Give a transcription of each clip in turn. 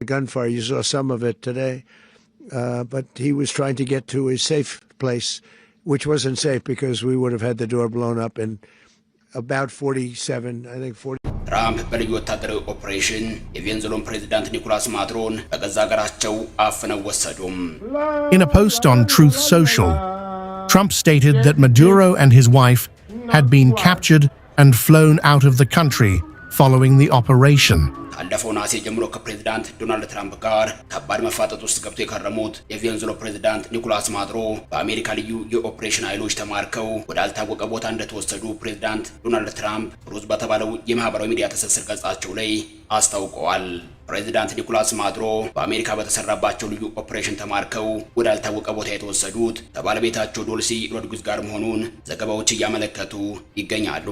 gunfire. You saw some of it today. But he was trying to get to a safe place, which wasn't safe because we would have had the door blown up in about 47, I think 40. ትራምፕ በልዩ ወታደራዊ ኦፕሬሽን የቬንዙዌላን ፕሬዝዳንት ኒኮላስ ማዱሮን በገዛ ሀገራቸው አፍነው ወሰዱም። In a post on Truth Social, Trump stated that Maduro and his wife had been captured and flown out of the country following the operation. ካለፈው ነሐሴ ጀምሮ ከፕሬዝዳንት ዶናልድ ትራምፕ ጋር ከባድ መፋጠጥ ውስጥ ገብተው የከረሙት የቬንዙዌላ ፕሬዝዳንት ኒኮላስ ማዱሮ በአሜሪካ ልዩ የኦፕሬሽን ኃይሎች ተማርከው ወዳልታወቀ ቦታ እንደተወሰዱ ፕሬዝዳንት ዶናልድ ትራምፕ ትሩዝ በተባለው የማህበራዊ ሚዲያ ትስስር ገጻቸው ላይ አስታውቀዋል። ፕሬዝዳንት ኒኮላስ ማዱሮ በአሜሪካ በተሰራባቸው ልዩ ኦፕሬሽን ተማርከው ወዳልታወቀ ቦታ የተወሰዱት ከባለቤታቸው ዶልሲ ሮድሪጉዝ ጋር መሆኑን ዘገባዎች እያመለከቱ ይገኛሉ።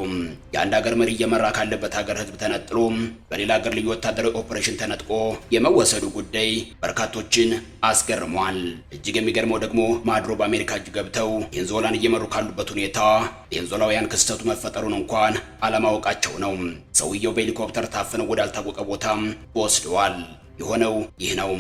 የአንድ ሀገር መሪ እየመራ ካለበት ሀገር ህዝብ ተነጥሎ በሌላ ሀገር ልዩ ወታደራዊ ኦፕሬሽን ተነጥቆ የመወሰዱ ጉዳይ በርካቶችን አስገርሟል። እጅግ የሚገርመው ደግሞ ማዱሮ በአሜሪካ እጅ ገብተው ቬንዙዌላን እየመሩ ካሉበት ሁኔታ ቬንዙዌላውያን ክስተቱ መፈጠሩን እንኳን አለማወቃቸው ነው። ሰውየው በሄሊኮፕተር ታፍነው ወዳልታወቀ ቦታ ተወስደዋል። የሆነው ይህ ነው።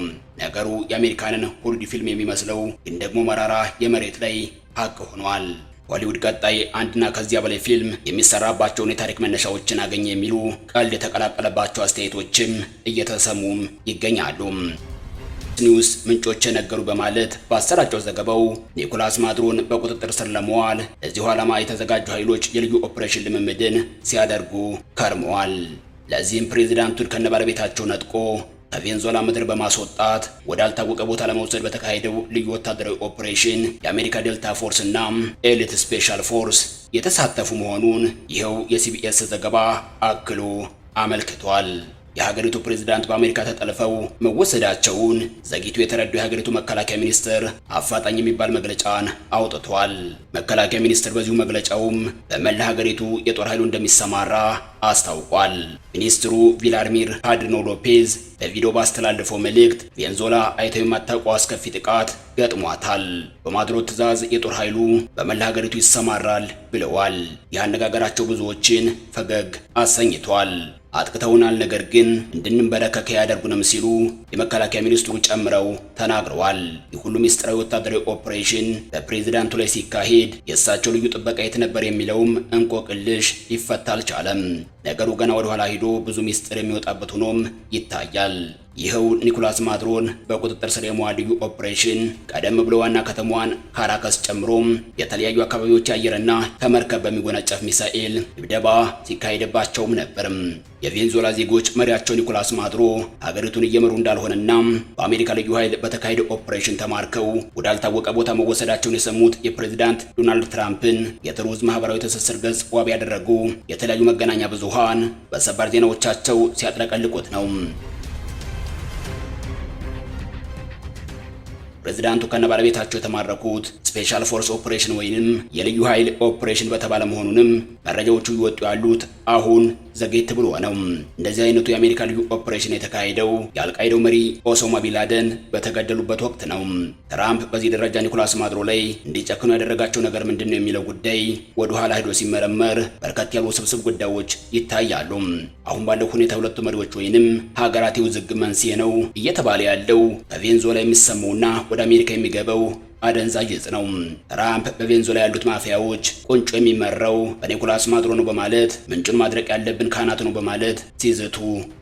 ነገሩ የአሜሪካንን ሆሊውድ ፊልም የሚመስለው ግን ደግሞ መራራ የመሬት ላይ ሀቅ ሆኗል። ሆሊውድ ቀጣይ አንድና ከዚያ በላይ ፊልም የሚሰራባቸውን የታሪክ መነሻዎችን አገኘ የሚሉ ቀልድ የተቀላቀለባቸው አስተያየቶችም እየተሰሙም ይገኛሉ። ኒውስ ምንጮች ነገሩ በማለት ባሰራጨው ዘገባው ኒኮላስ ማዱሮን በቁጥጥር ስር ለመዋል ለዚሁ ዓላማ የተዘጋጁ ኃይሎች የልዩ ኦፕሬሽን ልምምድን ሲያደርጉ ከርመዋል። ለዚህም ፕሬዝዳንቱን ከነባለቤታቸው ነጥቆ ከቬንዙዌላ ምድር በማስወጣት ወዳልታወቀ ቦታ ለመውሰድ በተካሄደው ልዩ ወታደራዊ ኦፕሬሽን የአሜሪካ ዴልታ ፎርስ እና ኤሊት ስፔሻል ፎርስ የተሳተፉ መሆኑን ይኸው የሲቢኤስ ዘገባ አክሎ አመልክቷል። የሀገሪቱ ፕሬዝዳንት በአሜሪካ ተጠልፈው መወሰዳቸውን ዘግይቶ የተረዳው የሀገሪቱ መከላከያ ሚኒስትር አፋጣኝ የሚባል መግለጫን አውጥቷል። መከላከያ ሚኒስትር በዚሁ መግለጫውም በመላ ሀገሪቱ የጦር ኃይሉ እንደሚሰማራ አስታውቋል። ሚኒስትሩ ቪላድሚር ፓድሪኖ ሎፔዝ በቪዲዮ ባስተላለፈው መልእክት ቬንዙዌላ አይተው የማታውቀው አስከፊ ጥቃት ገጥሟታል፣ በማዱሮ ትዕዛዝ የጦር ኃይሉ በመላ ሀገሪቱ ይሰማራል ብለዋል። የአነጋገራቸው ብዙዎችን ፈገግ አሰኝቷል። አጥቅተውናል፣ ነገር ግን እንድንበረከክ ያደርጉንም ሲሉ የመከላከያ ሚኒስትሩ ጨምረው ተናግረዋል። የሁሉ ሚስጥራዊ ወታደራዊ ኦፕሬሽን በፕሬዝዳንቱ ላይ ሲካሄድ የእሳቸው ልዩ ጥበቃ የት ነበር የሚለውም እንቆቅልሽ ሊፈታ አልቻለም። ነገሩ ገና ወደ ኋላ ሄዶ ብዙ ሚስጥር የሚወጣበት ሆኖም ይታያል። ይኸው ኒኮላስ ማዱሮን በቁጥጥር ስር የመዋል ልዩ ኦፕሬሽን ቀደም ብሎ ዋና ከተማዋን ካራካስ ጨምሮ የተለያዩ አካባቢዎች አየርና ከመርከብ በሚጎናጨፍ ሚሳኤል ድብደባ ሲካሄድባቸውም ነበር። የቬንዙዌላ ዜጎች መሪያቸው ኒኮላስ ማዱሮ ሀገሪቱን እየመሩ እንዳልሆነና በአሜሪካ ልዩ ኃይል በተካሄደ ኦፕሬሽን ተማርከው ወዳልታወቀ ቦታ መወሰዳቸውን የሰሙት የፕሬዝዳንት ዶናልድ ትራምፕን የትሩዝ ማህበራዊ ትስስር ገጽ ዋቢ ያደረጉ የተለያዩ መገናኛ ብዙሃን በሰበር ዜናዎቻቸው ሲያጥለቀልቁት ነው። ፕሬዝዳንቱ ከነባለቤታቸው የተማረኩት ስፔሻል ፎርስ ኦፕሬሽን ወይንም የልዩ ኃይል ኦፕሬሽን በተባለ መሆኑንም መረጃዎቹ ይወጡ ያሉት አሁን ዘግይት ብሎ ነው። እንደዚህ አይነቱ የአሜሪካ ልዩ ኦፕሬሽን የተካሄደው የአልቃይዳው መሪ ኦሳማ ቢንላደን በተገደሉበት ወቅት ነው። ትራምፕ በዚህ ደረጃ ኒኮላስ ማዱሮ ላይ እንዲጨክኑ ያደረጋቸው ነገር ምንድነው የሚለው ጉዳይ ወደ ኋላ ሄዶ ሲመረመር በርከት ያሉ ስብስብ ጉዳዮች ይታያሉ። አሁን ባለው ሁኔታ ሁለቱ መሪዎች ወይንም ሀገራት የውዝግብ መንስኤ ነው እየተባለ ያለው በቬንዙዌላ የሚሰማውና ወደ አሜሪካ የሚገባው አደንዛዥ ዕፅ ነው። ትራምፕ በቬንዙዌላ ያሉት ማፊያዎች ቁንጮ የሚመራው በኒኮላስ ማዱሮ ነው በማለት ምንጩን ማድረቅ ያለብን ካናት ነው በማለት ሲዝቱ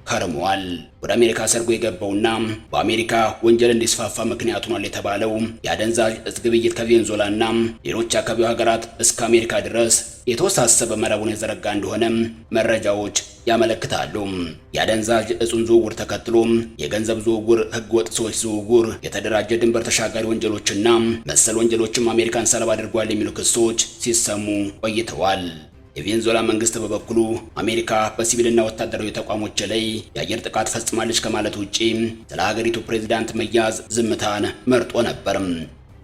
ከርመዋል። ወደ አሜሪካ ሰርጎ የገባውና በአሜሪካ ወንጀል እንዲስፋፋ ምክንያት ሆኗል የተባለው የአደንዛዥ ዕፅ ግብይት ከቬንዙዌላና ሌሎች አካባቢ ሀገራት እስከ አሜሪካ ድረስ የተወሳሰበ መረቡን የዘረጋ እንደሆነ መረጃዎች ያመለክታሉ። የአደንዛዥ ዕፁን ዝውውር ተከትሎ የገንዘብ ዝውውር፣ ህገወጥ ሰዎች ዝውውር፣ የተደራጀ ድንበር ተሻጋሪ ወንጀሎችና መሰል ወንጀሎችም አሜሪካን ሰለባ አድርጓል የሚሉ ክሶች ሲሰሙ ቆይተዋል። የቬንዙዌላ መንግስት በበኩሉ አሜሪካ በሲቪልና ወታደራዊ ተቋሞች ላይ የአየር ጥቃት ፈጽማለች ከማለት ውጪ ስለ ሀገሪቱ ፕሬዝዳንት መያዝ ዝምታን መርጦ ነበር።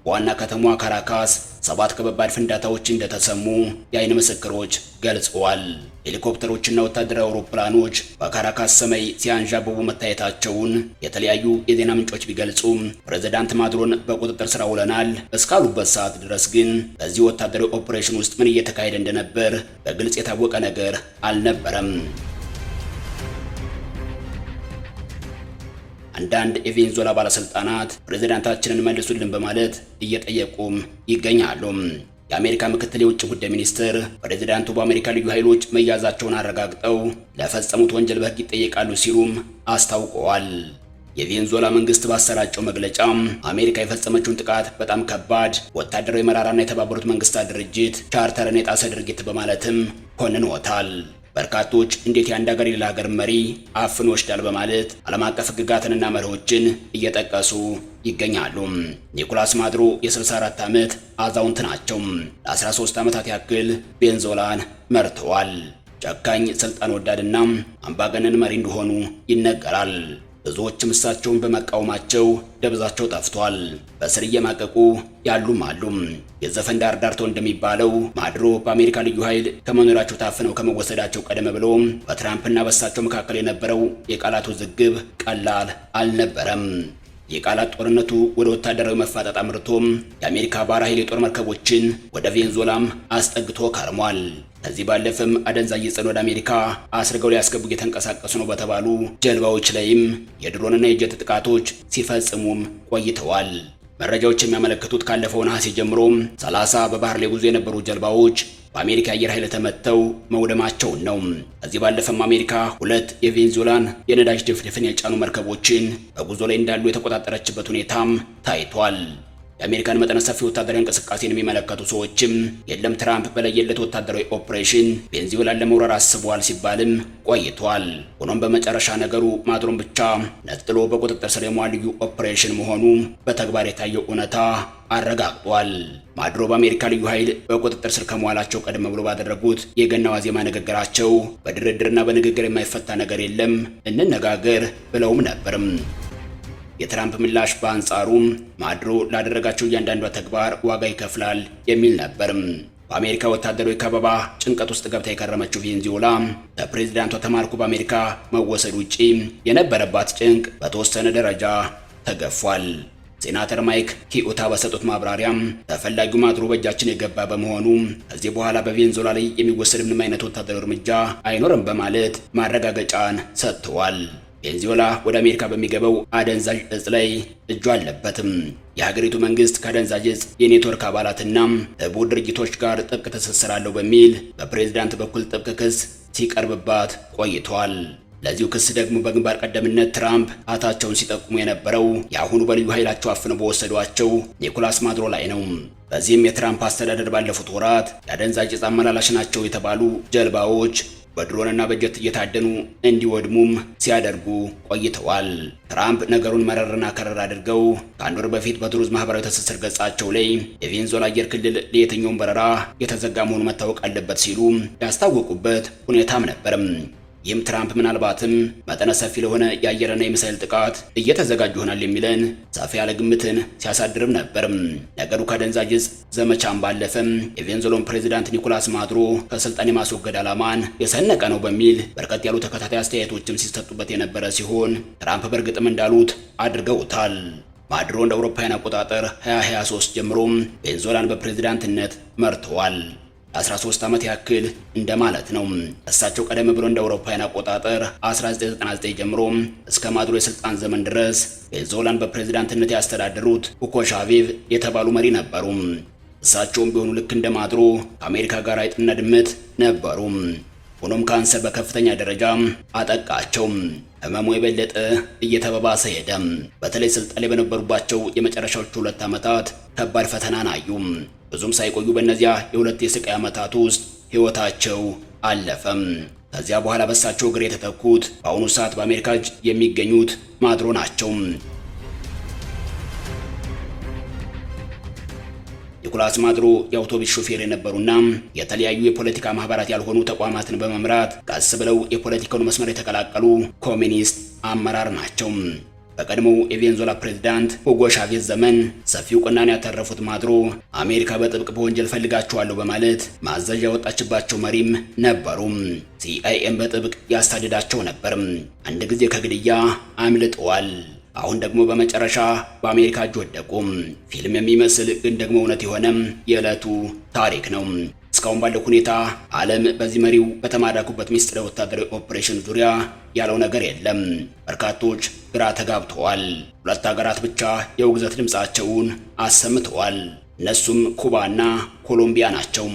በዋና ከተማዋ ካራካስ 7 ከባድ ፍንዳታዎች እንደተሰሙ የአይን ምስክሮች ገልጸዋል። ሄሊኮፕተሮችና ወታደራዊ አውሮፕላኖች በካራካስ ሰማይ ሲያንዣብቡ መታየታቸውን የተለያዩ የዜና ምንጮች ቢገልጹም ፕሬዝዳንት ማዱሮን በቁጥጥር ስር አውለናል እስካሉበት ሰዓት ድረስ ግን በዚህ ወታደራዊ ኦፕሬሽን ውስጥ ምን እየተካሄደ እንደነበር በግልጽ የታወቀ ነገር አልነበረም። አንዳንድ የቬንዙዌላ ባለስልጣናት ፕሬዝዳንታችንን መልሱልን በማለት እየጠየቁም ይገኛሉ። የአሜሪካ ምክትል የውጭ ጉዳይ ሚኒስትር ፕሬዝዳንቱ በአሜሪካ ልዩ ኃይሎች መያዛቸውን አረጋግጠው ለፈጸሙት ወንጀል በሕግ ይጠየቃሉ ሲሉም አስታውቀዋል። የቬንዙዌላ መንግስት ባሰራጨው መግለጫ አሜሪካ የፈጸመችውን ጥቃት በጣም ከባድ ወታደራዊ መራራና የተባበሩት መንግስታት ድርጅት ቻርተርን የጣሰ ድርጊት በማለትም ኮንኖታል። በርካቶች እንዴት የአንድ ሀገር የሌላ ሀገር መሪ አፍኖ ይወስዳል በማለት ዓለም አቀፍ ሕግጋትንና መርሆችን እየጠቀሱ ይገኛሉ። ኒኮላስ ማዱሮ የ64 ዓመት አዛውንት ናቸው። ለ13 ዓመታት ያክል ቬንዙዌላን መርተዋል። ጨካኝ፣ ስልጣን ወዳድና አምባገነን መሪ እንደሆኑ ይነገራል። ብዙዎችም እሳቸውን በመቃወማቸው ደብዛቸው ጠፍቷል። በስር እየማቀቁ ያሉም አሉ። የዘፈን ዳርዳርተው እንደሚባለው ማዱሮ በአሜሪካ ልዩ ኃይል ከመኖሪያቸው ታፍነው ከመወሰዳቸው ቀደም ብሎ በትራምፕና በእሳቸው መካከል የነበረው የቃላት ውዝግብ ቀላል አልነበረም። የቃላት ጦርነቱ ወደ ወታደራዊ መፋጠጥ አምርቶም የአሜሪካ ባህር ኃይል የጦር መርከቦችን ወደ ቬንዙዌላም አስጠግቶ ከርሟል። ከዚህ ባለፈም አደንዛዥ ዕፅን ወደ አሜሪካ አስርገው ሊያስገቡ እየተንቀሳቀሱ ነው በተባሉ ጀልባዎች ላይም የድሮንና የጀት ጥቃቶች ሲፈጽሙም ቆይተዋል። መረጃዎች የሚያመለክቱት ካለፈው ነሐሴ ጀምሮ 30 በባህር ላይ ጉዞ የነበሩ ጀልባዎች በአሜሪካ አየር ኃይል ተመተው መውደማቸውን ነው። ከዚህ ባለፈም አሜሪካ 2 የቬንዙዌላን የነዳጅ ድፍድፍን የጫኑ መርከቦችን በጉዞ ላይ እንዳሉ የተቆጣጠረችበት ሁኔታም ታይቷል። የአሜሪካን መጠነ ሰፊ ወታደራዊ እንቅስቃሴን የሚመለከቱ ሰዎችም የለም ትራምፕ በለየለት ወታደራዊ ኦፕሬሽን ቬንዙዌላን ለመውረር አስበዋል ሲባልም ቆይቷል። ሆኖም በመጨረሻ ነገሩ ማዱሮን ብቻ ነጥሎ በቁጥጥር ስር የመዋል ልዩ ኦፕሬሽን መሆኑ በተግባር የታየው እውነታ አረጋግጧል። ማዱሮ በአሜሪካ ልዩ ኃይል በቁጥጥር ስር ከመዋላቸው ቀደም ብሎ ባደረጉት የገና ዋዜማ ንግግራቸው በድርድርና በንግግር የማይፈታ ነገር የለም፣ እንነጋገር ብለውም ነበርም። የትራምፕ ምላሽ በአንጻሩ ማዱሮ ላደረጋቸው እያንዳንዷ ተግባር ዋጋ ይከፍላል የሚል ነበርም። በአሜሪካ ወታደራዊ ከበባ ጭንቀት ውስጥ ገብታ የከረመችው ቬንዙዌላ ከፕሬዝዳንቷ ተማርኮ በአሜሪካ መወሰድ ውጪ የነበረባት ጭንቅ በተወሰነ ደረጃ ተገፏል። ሴናተር ማይክ ኪኡታ በሰጡት ማብራሪያም ተፈላጊው ማዱሮ በእጃችን የገባ በመሆኑ ከዚህ በኋላ በቬንዙዌላ ላይ የሚወሰድ ምንም አይነት ወታደራዊ እርምጃ አይኖርም በማለት ማረጋገጫን ሰጥተዋል። ቬንዙዌላ ወደ አሜሪካ በሚገባው አደንዛዥ ዕፅ ላይ እጁ አለበትም። የሀገሪቱ መንግስት ከአደንዛዥ ዕፅ የኔትወርክ አባላትና ህቡ ድርጅቶች ጋር ጥብቅ ትስስር አለው በሚል በፕሬዝዳንት በኩል ጥብቅ ክስ ሲቀርብባት ቆይቷል። ለዚሁ ክስ ደግሞ በግንባር ቀደምትነት ትራምፕ ጣታቸውን ሲጠቁሙ የነበረው የአሁኑ በልዩ ኃይላቸው አፍነው በወሰዷቸው ኒኮላስ ማዱሮ ላይ ነው። በዚህም የትራምፕ አስተዳደር ባለፉት ወራት የአደንዛዥ ዕፅ አመላላሽ ናቸው የተባሉ ጀልባዎች በድሮንና በጀት እየታደኑ እንዲወድሙም ሲያደርጉ ቆይተዋል። ትራምፕ ነገሩን መረርና ከረር አድርገው ከአንድ ወር በፊት በትሩዝ ማህበራዊ ትስስር ገጻቸው ላይ የቬንዙዌላ አየር ክልል ለየትኛውም በረራ የተዘጋ መሆኑ መታወቅ አለበት ሲሉ ያስታወቁበት ሁኔታም ነበርም። ይህም ትራምፕ ምናልባትም መጠነ ሰፊ ለሆነ የአየርና የሚሳኤል ጥቃት እየተዘጋጁ ይሆናል የሚለን ሰፊ ያለ ግምትን ሲያሳድርም ነበርም። ነገሩ ከአደንዛዥ ዕፅ ዘመቻም ባለፈም የቬንዙዌላን ፕሬዝዳንት ኒኮላስ ማዱሮ ከስልጣን የማስወገድ ዓላማን የሰነቀ ነው በሚል በርከት ያሉ ተከታታይ አስተያየቶችም ሲሰጡበት የነበረ ሲሆን ትራምፕ በእርግጥም እንዳሉት አድርገውታል። ማዱሮ እንደ አውሮፓውያን አቆጣጠር 2023 ጀምሮም ቬንዙዌላን በፕሬዝዳንትነት መርተዋል። 13 ዓመት ያክል እንደማለት ነው። እሳቸው ቀደም ብሎ እንደ አውሮፓውያን አቆጣጠር 1999 ጀምሮ እስከ ማዱሮ የስልጣን ዘመን ድረስ ቬንዙዌላን በፕሬዝዳንትነት ያስተዳደሩት ሁጎ ቻቬዝ የተባሉ መሪ ነበሩ። እሳቸውም ቢሆኑ ልክ እንደ ማዱሮ ከአሜሪካ ጋር አይጥና ድመት ነበሩ። ሆኖም ካንሰር በከፍተኛ ደረጃ አጠቃቸው። ህመሙ የበለጠ እየተባባሰ ሄደ። በተለይ ስልጣን ላይ በነበሩባቸው የመጨረሻዎቹ 2 ዓመታት ከባድ ፈተናን አዩ። ብዙም ሳይቆዩ በእነዚያ የ2 የስቃይ ዓመታት ውስጥ ህይወታቸው አለፈም። ከዚያ በኋላ በእሳቸው እግር የተተኩት በአሁኑ ሰዓት በአሜሪካ እጅ የሚገኙት ማዱሮ ናቸው። ኒኮላስ ማዱሮ የአውቶቡስ ሾፌር የነበሩና የተለያዩ የፖለቲካ ማህበራት ያልሆኑ ተቋማትን በመምራት ቀስ ብለው የፖለቲካውን መስመር የተቀላቀሉ ኮሚኒስት አመራር ናቸው። በቀድሞው የቬንዙዌላ ፕሬዝዳንት ሁጎ ቻቬዝ ዘመን ሰፊ እውቅናን ያተረፉት ማዱሮ አሜሪካ በጥብቅ በወንጀል ፈልጋቸዋለሁ በማለት ማዘዣ ያወጣችባቸው መሪም ነበሩ። ሲአይኤም በጥብቅ ያሳድዳቸው ነበር። አንድ ጊዜ ከግድያ አምልጠዋል። አሁን ደግሞ በመጨረሻ በአሜሪካ እጅ ወደቁ። ፊልም የሚመስል ግን ደግሞ እውነት የሆነ የዕለቱ ታሪክ ነው። እስካሁን ባለው ሁኔታ ዓለም በዚህ መሪው በተማረኩበት ሚስጥራዊ ወታደራዊ ኦፕሬሽን ዙሪያ ያለው ነገር የለም። በርካቶች ግራ ተጋብተዋል። ሁለት ሀገራት ብቻ የውግዘት ድምጻቸውን አሰምተዋል። እነሱም ኩባና ኮሎምቢያ ናቸው።